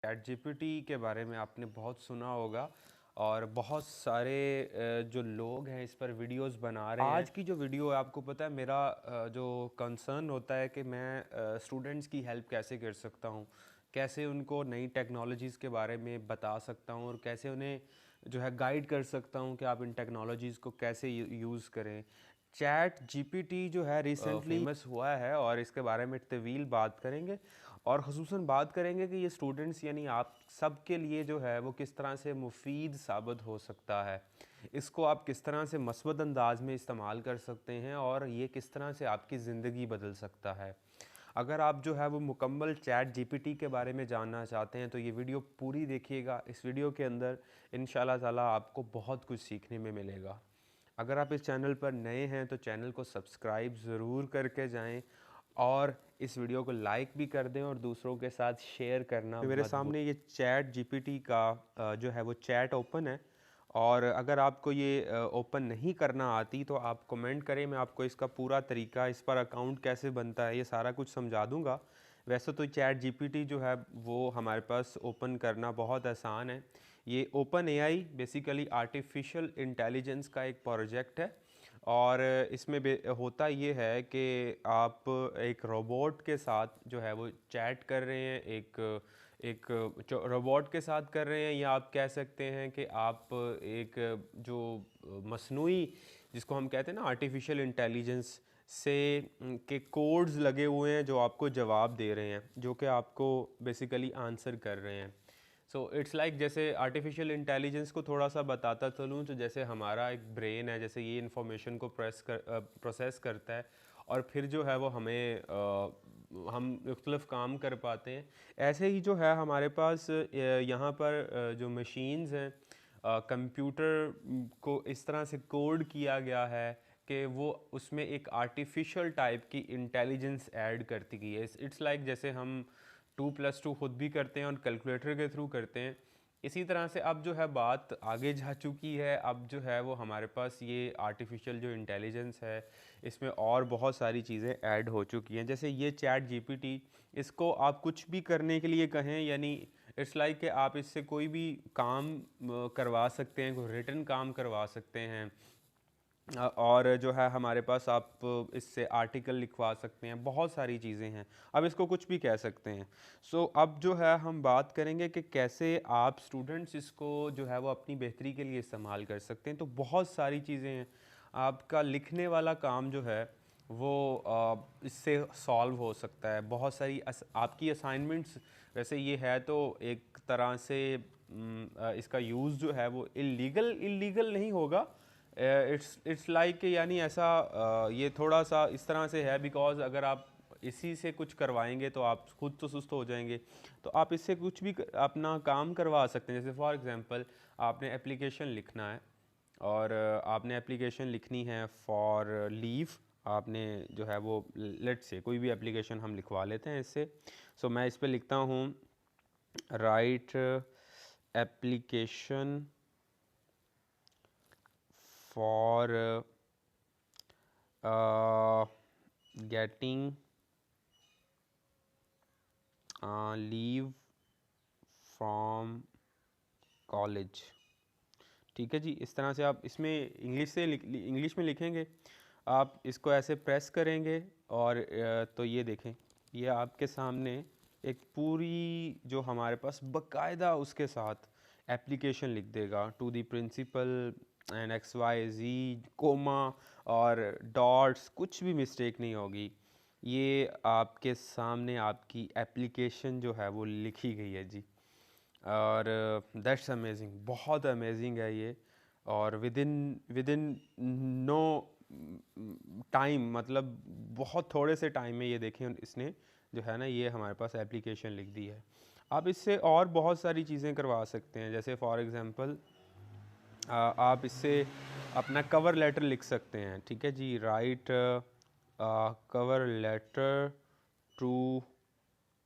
Chat GPT के बारे में आपने बहुत सुना होगा और बहुत सारे जो लोग हैं इस पर वीडियोस बना रहे हैं। आज की जो वीडियो है आपको पता है मेरा जो कंसर्न होता है कि मैं स्टूडेंट्स की हेल्प कैसे कर सकता हूँ, कैसे उनको नई टेक्नोलॉजीज़ के बारे में बता सकता हूँ और कैसे उन्हें जो है गाइड कर सकता हूँ कि आप इन टेक्नोलॉजीज़ को कैसे यूज़ करें। चैट जीपीटी जो है रिसेंटली फेमस हुआ है और इसके बारे में तवील बात करेंगे और ख़ुसूसन बात करेंगे कि ये स्टूडेंट्स यानी आप सब के लिए जो है वो किस तरह से मुफीद साबित हो सकता है, इसको आप किस तरह से मस्बत अंदाज में इस्तेमाल कर सकते हैं और ये किस तरह से आपकी ज़िंदगी बदल सकता है। अगर आप जो है वो मुकम्मल चैट जीपीटी के बारे में जानना चाहते हैं तो ये वीडियो पूरी देखिएगा। इस वीडियो के अंदर इंशाल्लाह ताला आपको बहुत कुछ सीखने में मिलेगा। अगर आप इस चैनल पर नए हैं तो चैनल को सब्सक्राइब ज़रूर करके जाएं और इस वीडियो को लाइक भी कर दें और दूसरों के साथ शेयर करना मेरे सामने ये चैट जीपीटी का जो है वो चैट ओपन है और अगर आपको ये ओपन नहीं करना आती तो आप कमेंट करें, मैं आपको इसका पूरा तरीका, इस पर अकाउंट कैसे बनता है, ये सारा कुछ समझा दूंगा। वैसे तो चैट जीपीटी जो है वो हमारे पास ओपन करना बहुत आसान है। ये open AI basically artificial intelligence का एक प्रोजेक्ट है और इसमें होता ये है कि आप एक रोबोट के साथ जो है वो चैट कर रहे हैं, एक रोबोट के साथ कर रहे हैं, या आप कह सकते हैं कि आप एक जो मसनूई जिसको हम कहते हैं ना आर्टिफिशियल इंटेलिजेंस से के कोड्स लगे हुए हैं जो आपको जवाब दे रहे हैं, जो कि आपको बेसिकली आंसर कर रहे हैं। सो इट्स लाइक जैसे आर्टिफिशियल इंटेलिजेंस को थोड़ा सा बताता चलूँ तो जैसे हमारा एक ब्रेन है, जैसे ये इन्फॉर्मेशन को प्रोसेस करता है और फिर जो है वो हमें हम मुख्तलिफ काम कर पाते हैं। ऐसे ही जो है हमारे पास यहाँ पर जो मशीन्स हैं, कंप्यूटर को इस तरह से कोड किया गया है कि वो उसमें एक आर्टिफिशियल टाइप की इंटेलिजेंस ऐड करती गई है। इट्स लाइक जैसे हम 2+2 खुद भी करते हैं और कैलकुलेटर के थ्रू करते हैं, इसी तरह से अब जो है बात आगे जा चुकी है। अब जो है वो हमारे पास ये आर्टिफिशियल जो इंटेलिजेंस है इसमें और बहुत सारी चीज़ें ऐड हो चुकी हैं। जैसे ये चैट जीपीटी, इसको आप कुछ भी करने के लिए कहें, यानी इट्स लाइक कि आप इससे कोई भी काम करवा सकते हैं, कोई रिटन काम करवा सकते हैं और जो है हमारे पास आप इससे आर्टिकल लिखवा सकते हैं, बहुत सारी चीज़ें हैं, अब इसको कुछ भी कह सकते हैं। सो अब जो है हम बात करेंगे कि कैसे आप स्टूडेंट्स इसको जो है वो अपनी बेहतरी के लिए इस्तेमाल कर सकते हैं। तो बहुत सारी चीज़ें हैं, आपका लिखने वाला काम जो है वो इससे सॉल्व हो सकता है। बहुत सारी आपकी असाइनमेंट्स, वैसे ये है तो एक तरह से इसका यूज़ जो है वो इलीगल नहीं होगा, इट्स लाइक यानी ऐसा ये थोड़ा सा इस तरह से है बिकॉज अगर आप इसी से कुछ करवाएंगे तो आप खुद तो सुस्त हो जाएंगे, तो आप इससे कुछ भी अपना काम करवा सकते हैं। जैसे फॉर एग्जांपल आपने एप्लीकेशन लिखना है और आपने एप्लीकेशन लिखनी है फॉर लीव, आपने जो है वो लेट से कोई भी एप्लीकेशन हम लिखवा लेते हैं इससे। सो मैं इस पर लिखता हूँ right application for getting leave from college। ठीक है जी, इस तरह से आप इसमें इंग्लिश में लिखेंगे, आप इसको ऐसे प्रेस करेंगे और तो ये देखें, ये आपके सामने एक पूरी जो हमारे पास बाकायदा उसके साथ एप्लीकेशन लिख देगा, to the principal and XYZ comma और डॉट्स, कुछ भी मिस्टेक नहीं होगी। ये आपके सामने आपकी एप्लीकेशन जो है वो लिखी गई है जी। और दैट्स अमेजिंग, बहुत अमेजिंग है ये। और विदिन नो टाइम, मतलब बहुत थोड़े से टाइम में ये देखें इसने जो है ना ये हमारे पास एप्लीकेशन लिख दी है। आप इससे और बहुत सारी चीज़ें करवा सकते हैं, जैसे फॉर एग्ज़ाम्पल आप इससे अपना कवर लेटर लिख सकते हैं। ठीक है जी, write cover letter to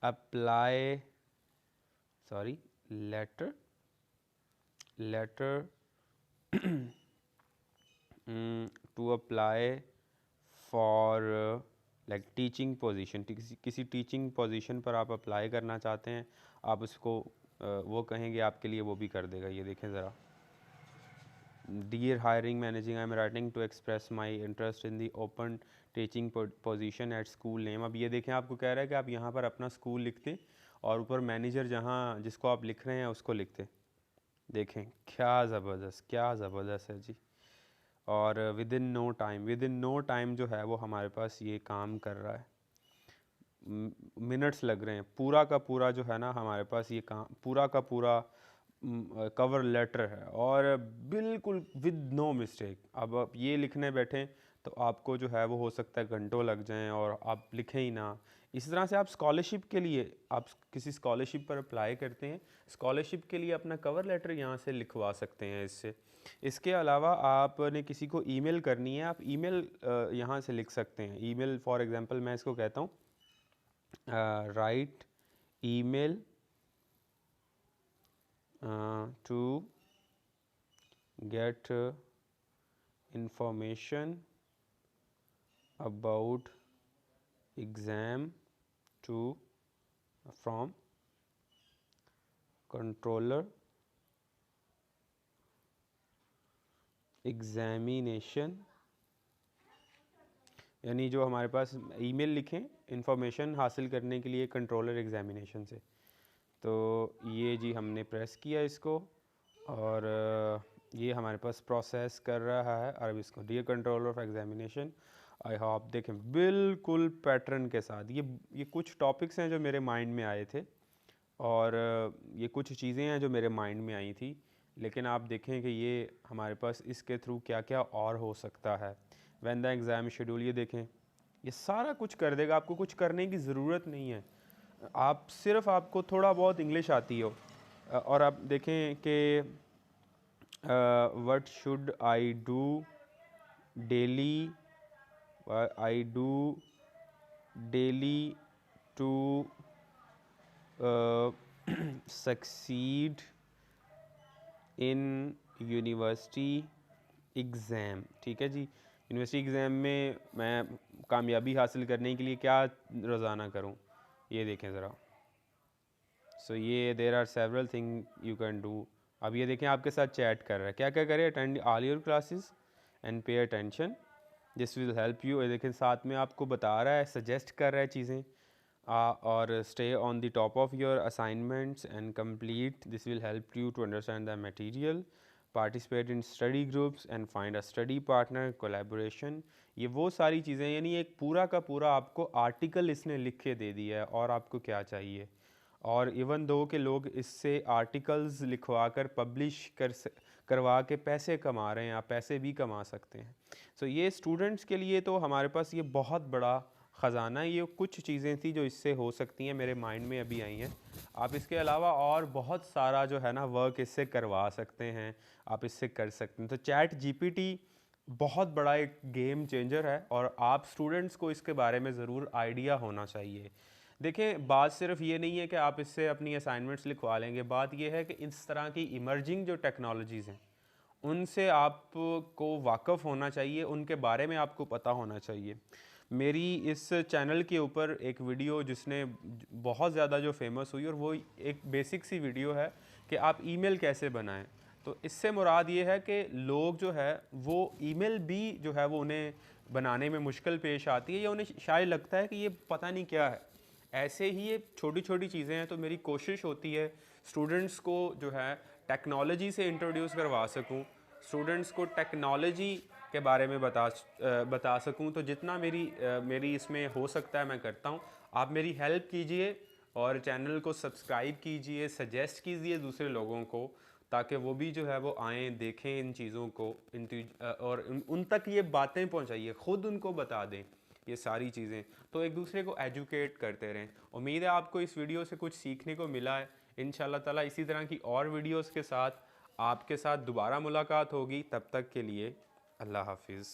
apply, sorry letter to apply for like teaching position, किसी टीचिंग पोजीशन पर आप अप्लाई करना चाहते हैं, आप उसको वो कहेंगे आपके लिए वो भी कर देगा। ये देखें ज़रा, dear hiring managing, I am writing to express my interest in the open teaching position at school name. अब ये देखें आपको कह रहा है कि आप यहाँ पर अपना स्कूल लिखते और ऊपर मैनेजर जहाँ जिसको आप लिख रहे हैं उसको लिखते। देखें क्या ज़बरदस्त, क्या ज़बरदस्त है जी। और विद इन नो टाइम जो है वो हमारे पास ये काम कर रहा है, मिनट्स लग रहे हैं। पूरा का पूरा जो है ना हमारे पास ये काम, पूरा का पूरा कवर लेटर है और बिल्कुल विद नो मिस्टेक। अब आप ये लिखने बैठें तो आपको जो है वो हो सकता है घंटों लग जाएं और आप लिखें ही ना। इस तरह से आप स्कॉलरशिप के लिए, आप किसी स्कॉलरशिप पर अप्लाई करते हैं, स्कॉलरशिप के लिए अपना कवर लेटर यहाँ से लिखवा सकते हैं इससे। इसके अलावा आपने किसी को ईमेल करनी है, आप ईमेल यहाँ से लिख सकते हैं। ईमेल फॉर एग्जांपल मैं इसको कहता हूँ write email to get information about exam to from controller examination, यानी जो हमारे पास ईमेल लिखें इंफॉर्मेशन हासिल करने के लिए कंट्रोलर एग्ज़ामिनेशन से। तो ये जी हमने प्रेस किया इसको और ये हमारे पास प्रोसेस कर रहा है। और अब इसको dear controller of examination, I hope देखें बिल्कुल पैटर्न के साथ। ये कुछ टॉपिक्स हैं जो मेरे माइंड में आए थे और ये कुछ चीज़ें हैं जो मेरे माइंड में आई थी, लेकिन आप देखें कि ये हमारे पास इसके थ्रू क्या क्या और हो सकता है। व्हेन द एग्ज़ाम शेड्यूल, ये देखें ये सारा कुछ कर देगा, आपको कुछ करने की ज़रूरत नहीं है। आप सिर्फ आपको थोड़ा बहुत इंग्लिश आती हो और आप देखें कि what should I do daily, I do daily to succeed in university exam. ठीक है जी, यूनिवर्सिटी एग्ज़ाम में मैं कामयाबी हासिल करने के लिए क्या रोज़ाना करूं, ये देखें ज़रा। सो ये there are several thing you can do. अब ये देखें आपके साथ चैट कर रहा है, क्या क्या करे, attend all your classes and pay attention, this will help you. ये देखें साथ में आपको बता रहा है, सजेस्ट कर रहा है चीज़ें। और stay on the top of your assignments and complete, this will help you to understand the material, participate in study groups and find a study partner, collaboration. ये वो सारी चीज़ें, यानी एक पूरा का पूरा आपको आर्टिकल इसने लिख के दे दिया है और आपको क्या चाहिए। और इवन दो के लोग इससे आर्टिकल्स लिखवा कर पब्लिश करवा के पैसे कमा रहे हैं, आप पैसे भी कमा सकते हैं। सो ये स्टूडेंट्स के लिए तो हमारे पास ये बहुत बड़ा ख़जाना है। ये कुछ चीज़ें थी जो इससे हो सकती हैं, मेरे माइंड में अभी आई हैं। आप इसके अलावा और बहुत सारा जो है ना वर्क इससे करवा सकते हैं, आप इससे कर सकते हैं। तो चैट जीपीटी बहुत बड़ा एक गेम चेंजर है और आप स्टूडेंट्स को इसके बारे में ज़रूर आइडिया होना चाहिए। देखें बात सिर्फ ये नहीं है कि आप इससे अपनी असाइनमेंट्स लिखवा लेंगे, बात ये है कि इस तरह की इमर्जिंग जो टेक्नोलॉजीज़ हैं उनसे आपको वाक़फ़ होना चाहिए, उनके बारे में आपको पता होना चाहिए। मेरी इस चैनल के ऊपर एक वीडियो जिसने बहुत ज़्यादा जो फेमस हुई, और वो एक बेसिक सी वीडियो है कि आप ईमेल कैसे बनाएं। तो इससे मुराद ये है कि लोग जो है वो ईमेल भी जो है वो उन्हें बनाने में मुश्किल पेश आती है, या उन्हें शायद लगता है कि ये पता नहीं क्या है। ऐसे ही ये छोटी छोटी चीज़ें हैं। तो मेरी कोशिश होती है स्टूडेंट्स को जो है टेक्नोलॉजी से इंट्रोड्यूस करवा सकूं, स्टूडेंट्स को टेक्नोलॉजी के बारे में बता सकूं। तो जितना मेरी इसमें हो सकता है मैं करता हूं। आप मेरी हेल्प कीजिए और चैनल को सब्सक्राइब कीजिए, सजेस्ट कीजिए दूसरे लोगों को, ताकि वो भी जो है वो आएँ, देखें इन चीज़ों को, और उन तक ये बातें पहुंचाइए, ख़ुद उनको बता दें ये सारी चीज़ें, तो एक दूसरे को एजुकेट करते रहें। उम्मीद है आपको इस वीडियो से कुछ सीखने को मिला है। इंशाल्लाह ताला इसी तरह की और वीडियोस के साथ आपके साथ दोबारा मुलाकात होगी। तब तक के लिए अल्लाह हाफिज़।